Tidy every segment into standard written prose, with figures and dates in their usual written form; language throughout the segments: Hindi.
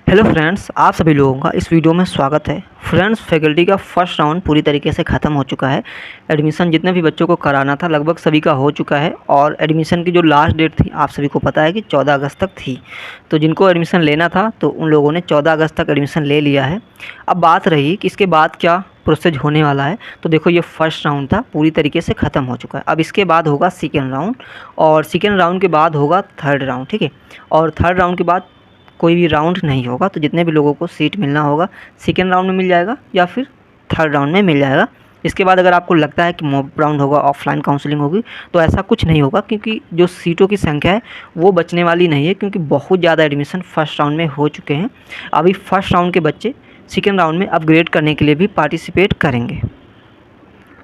हेलो फ्रेंड्स, आप सभी लोगों का इस वीडियो में स्वागत है। फ्रेंड्स, फैकल्टी का फर्स्ट राउंड पूरी तरीके से ख़त्म हो चुका है। एडमिशन जितने भी बच्चों को कराना था लगभग सभी का हो चुका है और एडमिशन की जो लास्ट डेट थी आप सभी को पता है कि 14 अगस्त तक थी। तो जिनको एडमिशन लेना था तो उन लोगों ने 14 अगस्त तक एडमिशन ले लिया है। अब बात रही कि इसके बाद क्या प्रोसेस होने वाला है। तो देखो, ये फर्स्ट राउंड था, पूरी तरीके से ख़त्म हो चुका है। अब इसके बाद होगा सेकेंड राउंड और सेकेंड राउंड के बाद होगा थर्ड राउंड, ठीक है। और थर्ड राउंड के बाद कोई भी राउंड नहीं होगा। तो जितने भी लोगों को सीट मिलना होगा सेकेंड राउंड में मिल जाएगा या फिर थर्ड राउंड में मिल जाएगा। इसके बाद अगर आपको लगता है कि मॉक राउंड होगा, ऑफलाइन काउंसलिंग होगी, तो ऐसा कुछ नहीं होगा, क्योंकि जो सीटों की संख्या है वो बचने वाली नहीं है, क्योंकि बहुत ज़्यादा एडमिशन फर्स्ट राउंड में हो चुके हैं। अभी फर्स्ट राउंड के बच्चे सेकेंड राउंड में अपग्रेड करने के लिए भी पार्टिसिपेट करेंगे।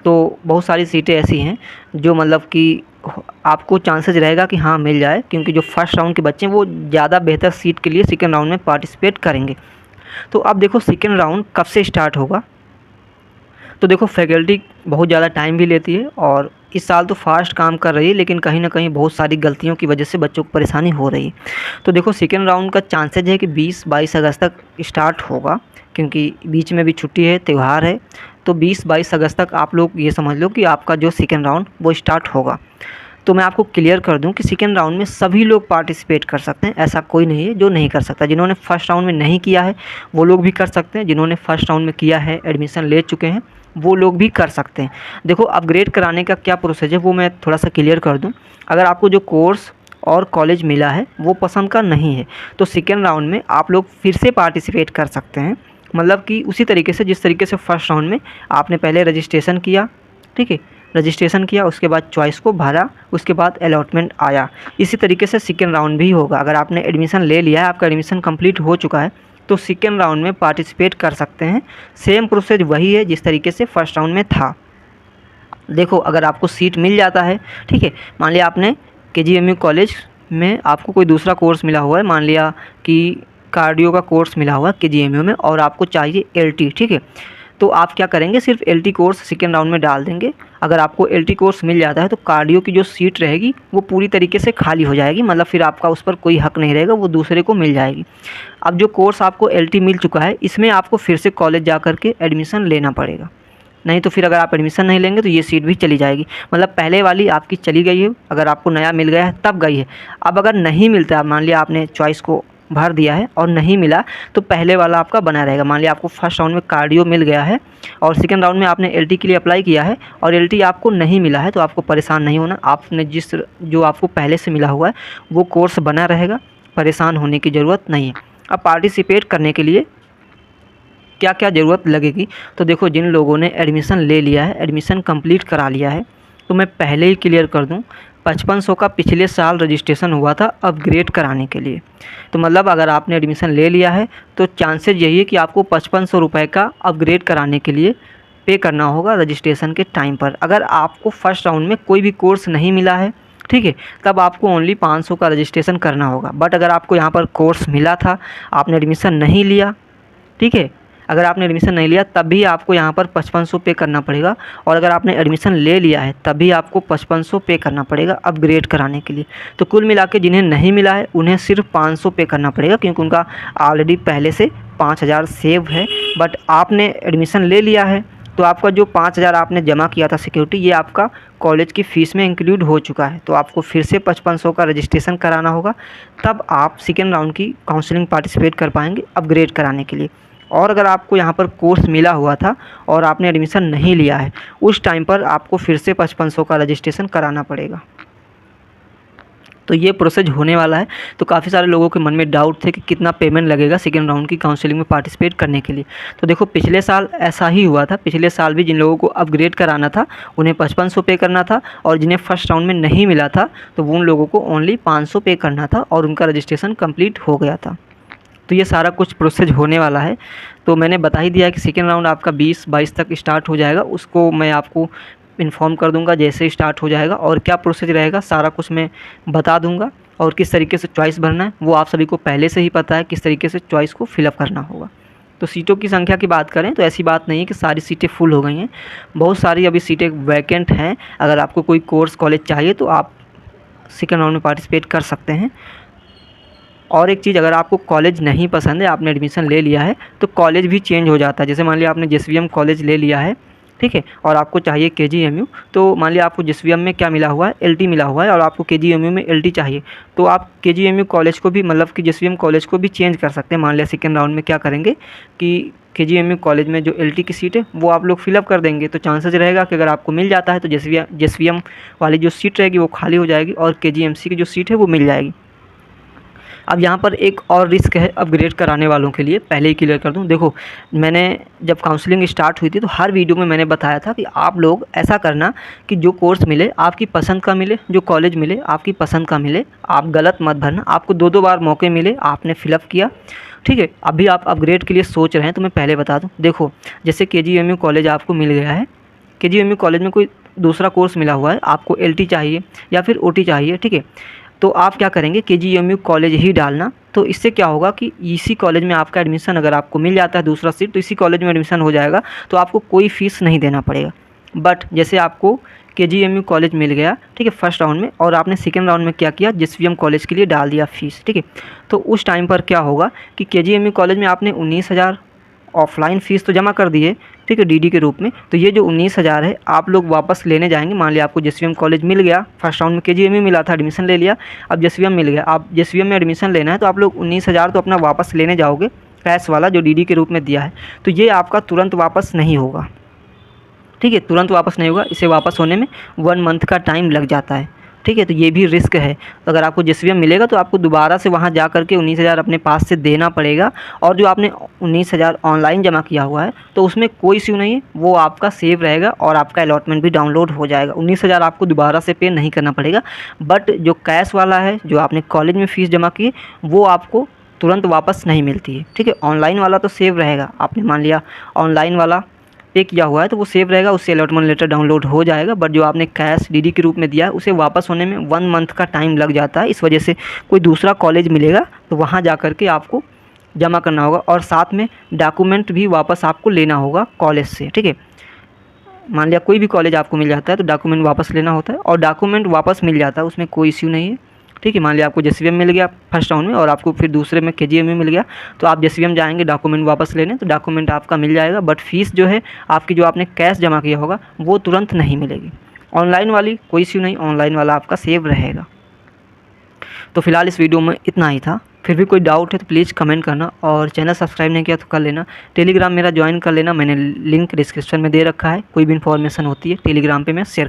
तो बहुत सारी सीटें ऐसी हैं जो मतलब कि आपको चांसेस रहेगा कि हाँ मिल जाए, क्योंकि जो फर्स्ट राउंड के बच्चे हैं वो ज़्यादा बेहतर सीट के लिए सेकेंड राउंड में पार्टिसिपेट करेंगे। तो अब देखो, सेकेंड राउंड कब से स्टार्ट होगा। तो देखो, फैकल्टी बहुत ज़्यादा टाइम भी लेती है और इस साल तो फास्ट काम कर रही है, लेकिन कहीं ना कहीं बहुत सारी गलतियों की वजह से बच्चों को परेशानी हो रही है। तो देखो, सेकेंड राउंड का चांसेज है कि 20-22 अगस्त तक स्टार्ट होगा, क्योंकि बीच में भी छुट्टी है, त्यौहार है। तो 20-22 अगस्त तक आप लोग ये समझ लो कि आपका जो सेकेंड राउंड वो स्टार्ट होगा। तो मैं आपको क्लियर कर दूं कि सेकेंड राउंड में सभी लोग पार्टिसिपेट कर सकते हैं, ऐसा कोई नहीं है जो नहीं कर सकता। जिन्होंने फर्स्ट राउंड में नहीं किया है वो लोग भी कर सकते हैं, जिन्होंने फर्स्ट राउंड में किया है, एडमिशन ले चुके हैं, वो लोग भी कर सकते हैं। देखो, अपग्रेड कराने का क्या प्रोसेस है वो मैं थोड़ा सा क्लियर कर दूं। अगर आपको जो कोर्स और कॉलेज मिला है वो पसंद का नहीं है तो सेकेंड राउंड में आप लोग फिर से पार्टिसिपेट कर सकते हैं। मतलब कि उसी तरीके से जिस तरीके से फर्स्ट राउंड में आपने पहले रजिस्ट्रेशन किया, ठीक है, रजिस्ट्रेशन किया, उसके बाद चॉइस को भरा, उसके बाद अलॉटमेंट आया, इसी तरीके से सेकेंड राउंड भी होगा। अगर आपने एडमिशन ले लिया है, आपका एडमिशन कंप्लीट हो चुका है, तो सेकेंड राउंड में पार्टिसिपेट कर सकते हैं। सेम प्रोसेस वही है जिस तरीके से फर्स्ट राउंड में था। देखो, अगर आपको सीट मिल जाता है, ठीक है, मान लिया आपने KGMU कॉलेज में आपको कोई दूसरा कोर्स मिला हुआ है, मान लिया कि कार्डियो का कोर्स मिला हुआ है KGMU में और आपको चाहिए LT, ठीक है, तो आप क्या करेंगे, सिर्फ LT कोर्स सेकेंड राउंड में डाल देंगे। अगर आपको LT कोर्स मिल जाता है तो कार्डियो की जो सीट रहेगी वो पूरी तरीके से खाली हो जाएगी, मतलब फिर आपका उस पर कोई हक नहीं रहेगा, वो दूसरे को मिल जाएगी। अब जो कोर्स आपको LT मिल चुका है इसमें आपको फिर से कॉलेज जा कर के एडमिशन लेना पड़ेगा, नहीं तो फिर अगर आप एडमिशन नहीं लेंगे तो ये सीट भी चली जाएगी। मतलब पहले वाली आपकी चली गई है, अगर आपको नया मिल गया है तब गई है। अब अगर नहीं मिलता है, मान लिया आपने चॉइस को भर दिया है और नहीं मिला, तो पहले वाला आपका बना रहेगा। मान लिया आपको फर्स्ट राउंड में कार्डियो मिल गया है और सेकेंड राउंड में आपने LT के लिए अप्लाई किया है और LT आपको नहीं मिला है, तो आपको परेशान नहीं होना। आपने जो आपको पहले से मिला हुआ है वो कोर्स बना रहेगा, परेशान होने की ज़रूरत नहीं है। अब पार्टिसिपेट करने के लिए क्या क्या ज़रूरत लगेगी, तो देखो, जिन लोगों ने एडमिशन ले लिया है, एडमिशन कंप्लीट करा लिया है, तो मैं पहले ही क्लियर कर दूं, 5500 का पिछले साल रजिस्ट्रेशन हुआ था अपग्रेड कराने के लिए। तो मतलब अगर आपने एडमिशन ले लिया है तो चांसेस यही है कि आपको 5500 रुपये का अपग्रेड कराने के लिए पे करना होगा रजिस्ट्रेशन के टाइम पर। अगर आपको फर्स्ट राउंड में कोई भी कोर्स नहीं मिला है, ठीक है, तब आपको ओनली 500 का रजिस्ट्रेशन करना होगा। बट अगर आपको यहाँ पर कोर्स मिला था, आपने एडमिशन नहीं लिया, ठीक है, अगर आपने एडमिशन नहीं लिया तब भी आपको यहाँ पर 5500 पे करना पड़ेगा, और अगर आपने एडमिशन ले लिया है तभी आपको 5500 पे करना पड़ेगा अपग्रेड कराने के लिए। तो कुल मिला के जिन्हें नहीं मिला है उन्हें सिर्फ 500 पे करना पड़ेगा, क्योंकि उनका ऑलरेडी पहले से 5000 सेव है। बट आपने एडमिशन ले लिया है तो आपका जो 5000 आपने जमा किया था सिक्योरिटी, ये आपका कॉलेज की फ़ीस में इंक्लूड हो चुका है। तो आपको फिर से 5500 का रजिस्ट्रेशन कराना होगा, तब आप सेकेंड राउंड की काउंसलिंग पार्टिसिपेट कर पाएंगे अपग्रेड कराने के लिए। और अगर आपको यहाँ पर कोर्स मिला हुआ था और आपने एडमिशन नहीं लिया है, उस टाइम पर आपको फिर से 5500 का रजिस्ट्रेशन कराना पड़ेगा। तो ये प्रोसेस होने वाला है। तो काफ़ी सारे लोगों के मन में डाउट थे कि कितना पेमेंट लगेगा सेकेंड राउंड की काउंसलिंग में पार्टिसिपेट करने के लिए। तो देखो, पिछले साल ऐसा ही हुआ था। पिछले साल भी जिन लोगों को अपग्रेड कराना था उन्हें 5500 पे करना था, और जिन्हें फर्स्ट राउंड में नहीं मिला था तो उन लोगों को ओनली 500 पे करना था और उनका रजिस्ट्रेशन कम्प्लीट हो गया था। तो ये सारा कुछ प्रोसेस होने वाला है। तो मैंने बता ही दिया कि सेकेंड राउंड आपका 20-22 तक स्टार्ट हो जाएगा, उसको मैं आपको इन्फॉर्म कर दूंगा जैसे स्टार्ट हो जाएगा, और क्या प्रोसेस रहेगा सारा कुछ मैं बता दूंगा। और किस तरीके से चॉइस भरना है वो आप सभी को पहले से ही पता है, किस तरीके से चॉइस को फिलअप करना होगा। तो सीटों की संख्या की बात करें तो ऐसी बात नहीं है कि सारी सीटें फुल हो गई हैं, बहुत सारी अभी सीटें वैकेंट हैं। अगर आपको कोई कोर्स कॉलेज चाहिए तो आप सेकेंड राउंड में पार्टिसिपेट कर सकते हैं। और एक चीज़, अगर आपको कॉलेज नहीं पसंद है, आपने एडमिशन ले लिया है, तो कॉलेज भी चेंज हो जाता है। जैसे मान लिया आपने जेएसवीएम कॉलेज ले लिया है, ठीक है, और आपको चाहिए केजीएमयू, तो मान लिया आपको जेएसवीएम में क्या मिला हुआ है, एलटी मिला हुआ है, और आपको केजीएमयू में एलटी चाहिए, तो आप केजीएमयू कॉलेज को भी, मतलब कि जेएसवीएम कॉलेज को भी चेंज कर सकते हैं। मान लिया सेकेंड राउंड में क्या करेंगे कि केजीएमयू कॉलेज में जो एलटी की सीट है वो आप लोग फिलअप कर देंगे, तो चांसेस रहेगा कि अगर आपको मिल जाता है तो जेएसवीएम वाली जो सीट रहेगी वो खाली हो जाएगी और केजीएमसी की जो सीट है वो मिल जाएगी। अब यहाँ पर एक और रिस्क है अपग्रेड कराने वालों के लिए, पहले ही क्लियर कर दूँ। देखो, मैंने जब काउंसलिंग स्टार्ट हुई थी तो हर वीडियो में मैंने बताया था कि आप लोग ऐसा करना कि जो कोर्स मिले आपकी पसंद का मिले, जो कॉलेज मिले आपकी पसंद का मिले, आप गलत मत भरना। आपको 2-2 बार मौके मिले, आपने फिलअप किया, ठीक है। अभी आप अपग्रेड के लिए सोच रहे हैं तो मैं पहले बता दूँ, देखो जैसे केजीएमयू कॉलेज आपको मिल गया है, केजीएमयू कॉलेज में कोई दूसरा कोर्स मिला हुआ है, आपको एलटी चाहिए या फिर ओटी चाहिए, ठीक है, तो आप क्या करेंगे, केजीएमयू कॉलेज ही डालना। तो इससे क्या होगा कि इसी कॉलेज में आपका एडमिशन अगर आपको मिल जाता है दूसरा सीट, तो इसी कॉलेज में एडमिशन हो जाएगा, तो आपको कोई फ़ीस नहीं देना पड़ेगा। बट जैसे आपको केजीएमयू कॉलेज मिल गया, ठीक है, फर्स्ट राउंड में, और आपने सेकेंड राउंड में क्या किया, जेएसवीएम कॉलेज के लिए डाल दिया फ़ीस, ठीक है, तो उस टाइम पर क्या होगा कि केजीएमयू कॉलेज में आपने 19,000 ऑफलाइन फ़ीस तो जमा कर दी है, ठीक है, डीडी के रूप में, तो ये जो 19,000 है आप लोग वापस लेने जाएंगे। मान लिया आपको जेएसवीएम कॉलेज मिल गया, फर्स्ट राउंड में केजीएमयू मिला था, एडमिशन ले लिया, अब जेएसवीएम मिल गया, आप जेएसवीएम में एडमिशन लेना है, तो आप लोग 19,000 तो अपना वापस लेने जाओगे, कैश वाला जो डीडी के रूप में दिया है, तो ये आपका तुरंत वापस नहीं होगा, ठीक है, तुरंत वापस नहीं होगा, इसे वापस होने में 1 मंथ का टाइम लग जाता है, ठीक है, तो ये भी रिस्क है। तो अगर आपको जेएसवीएम मिलेगा तो आपको दोबारा से वहाँ जा कर के 19,000 अपने पास से देना पड़ेगा, और जो आपने 19,000 ऑनलाइन जमा किया हुआ है तो उसमें कोई इश्यू नहीं है, वो आपका सेव रहेगा और आपका अलॉटमेंट भी डाउनलोड हो जाएगा। 19,000 आपको दोबारा से पे नहीं करना पड़ेगा, बट जो कैश वाला है, जो आपने कॉलेज में फ़ीस जमा की, वो आपको तुरंत वापस नहीं मिलती है, ठीक है। ऑनलाइन वाला तो सेव रहेगा, आपने मान लिया ऑनलाइन वाला पे किया हुआ है तो वो सेव रहेगा, उससे अलॉटमेंट लेटर डाउनलोड हो जाएगा, बट जो आपने कैश डीडी के रूप में दिया है उसे वापस होने में 1 मंथ का टाइम लग जाता है। इस वजह से कोई दूसरा कॉलेज मिलेगा तो वहाँ जा कर के आपको जमा करना होगा, और साथ में डॉक्यूमेंट भी वापस आपको लेना होगा कॉलेज से, ठीक है। मान लिया कोई भी कॉलेज आपको मिल जाता है तो डॉक्यूमेंट वापस लेना होता है, और डॉक्यूमेंट वापस मिल जाता है, उसमें कोई इश्यू नहीं है, ठीक है। मान लिया आपको जेएसवीएम मिल गया फर्स्ट राउंड में और आपको फिर दूसरे में केजीएमयू मिल गया, तो आप जेएसवीएम जाएंगे डॉक्यूमेंट वापस लेने, तो डॉक्यूमेंट आपका मिल जाएगा, बट फीस जो है आपकी जो आपने कैश जमा किया होगा वो तुरंत नहीं मिलेगी। ऑनलाइन वाली कोई इश्यू नहीं, ऑनलाइन वाला आपका सेव रहेगा। तो फिलहाल इस वीडियो में इतना ही था, फिर भी कोई डाउट है तो प्लीज़ कमेंट करना, और चैनल सब्सक्राइब नहीं किया तो कर लेना, टेलीग्राम मेरा ज्वाइन कर लेना, मैंने लिंक डिस्क्रिप्शन में दे रखा है, कोई भी इन्फॉर्मेशन होती है टेलीग्राम पे मैं शेयर